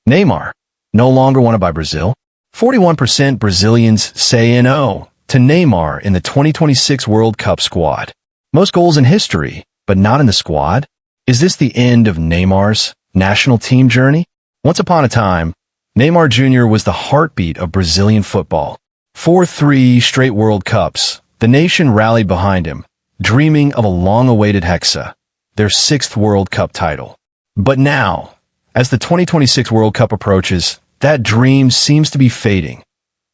Neymar, no longer wanted by Brazil. 41% Brazilians say no to Neymar in the 2026 World Cup squad. Most goals in history, but not in the squad? Is this the end of Neymar's national team journey? Once upon a time, Neymar Jr. was the heartbeat of Brazilian football. For 3 straight World Cups, the nation rallied behind him, dreaming of a long-awaited hexa, their 6th World Cup title. But now, as the 2026 World Cup approaches, that dream seems to be fading,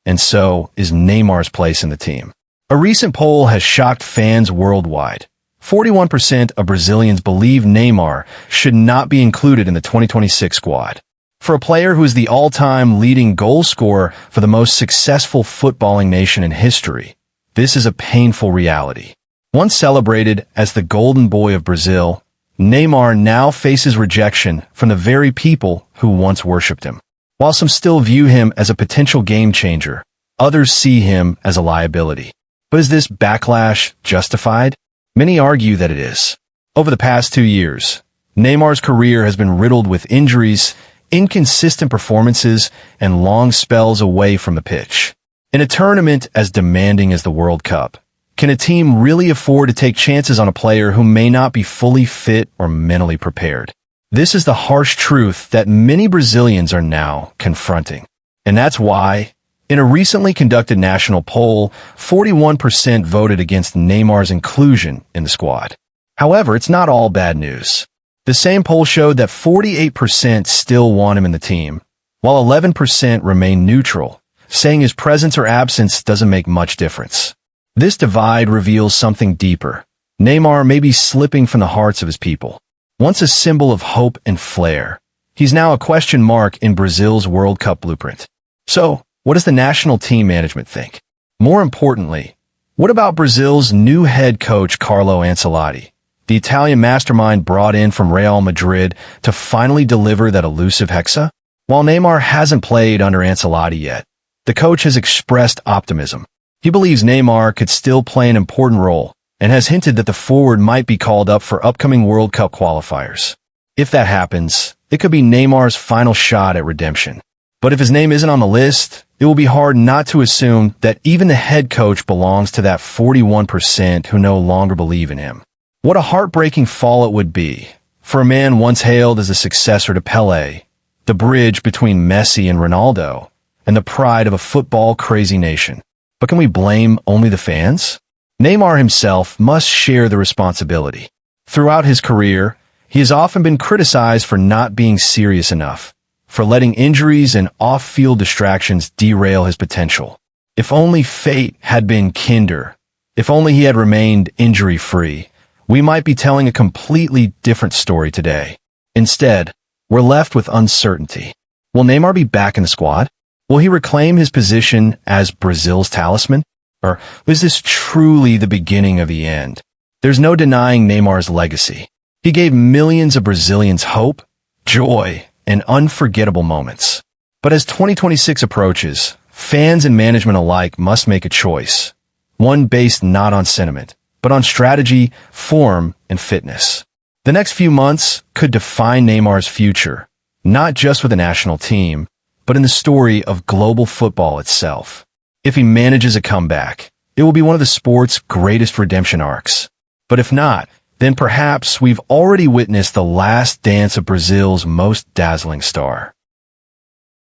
and so is Neymar's place in the team. A recent poll has shocked fans worldwide. 41% of Brazilians believe Neymar should not be included in the 2026 squad. For a player who is the all-time leading goal scorer for the most successful footballing nation in history, this is a painful reality. Once celebrated as the golden boy of Brazil, Neymar now faces rejection from the very people who once worshipped him. While some still view him as a potential game changer, others see him as a liability. But is this backlash justified? Many argue that it is. Over the past 2 years, Neymar's career has been riddled with injuries, inconsistent performances, and long spells away from the pitch. In a tournament as demanding as the World Cup, can a team really afford to take chances on a player who may not be fully fit or mentally prepared? This is the harsh truth that many Brazilians are now confronting. And that's why, in a recently conducted national poll, 41% voted against Neymar's inclusion in the squad. However, it's not all bad news. The same poll showed that 48% still want him in the team, while 11% remain neutral, saying his presence or absence doesn't make much difference. This divide reveals something deeper. Neymar may be slipping from the hearts of his people. Once a symbol of hope and flair, he's now a question mark in Brazil's World Cup blueprint. So, what does the national team management think? More importantly, what about Brazil's new head coach Carlo Ancelotti, the Italian mastermind brought in from Real Madrid to finally deliver that elusive hexa? While Neymar hasn't played under Ancelotti yet, the coach has expressed optimism. He believes Neymar could still play an important role and has hinted that the forward might be called up for upcoming World Cup qualifiers. If that happens, it could be Neymar's final shot at redemption. But if his name isn't on the list, it will be hard not to assume that even the head coach belongs to that 41% who no longer believe in him. What a heartbreaking fall it would be for a man once hailed as a successor to Pelé, the bridge between Messi and Ronaldo, and the pride of a football-crazy nation. But can we blame only the fans? Neymar himself must share the responsibility. Throughout his career, he has often been criticized for not being serious enough, for letting injuries and off-field distractions derail his potential. If only fate had been kinder, if only he had remained injury-free, we might be telling a completely different story today. Instead, we're left with uncertainty. Will Neymar be back in the squad? Will he reclaim his position as Brazil's talisman? Or was this truly the beginning of the end? There's no denying Neymar's legacy. He gave millions of Brazilians hope, joy, and unforgettable moments. But as 2026 approaches, fans and management alike must make a choice. One based not on sentiment, but on strategy, form, and fitness. The next few months could define Neymar's future, not just with the national team, but in the story of global football itself. If he manages a comeback, it will be one of the sport's greatest redemption arcs. But if not, then perhaps we've already witnessed the last dance of Brazil's most dazzling star.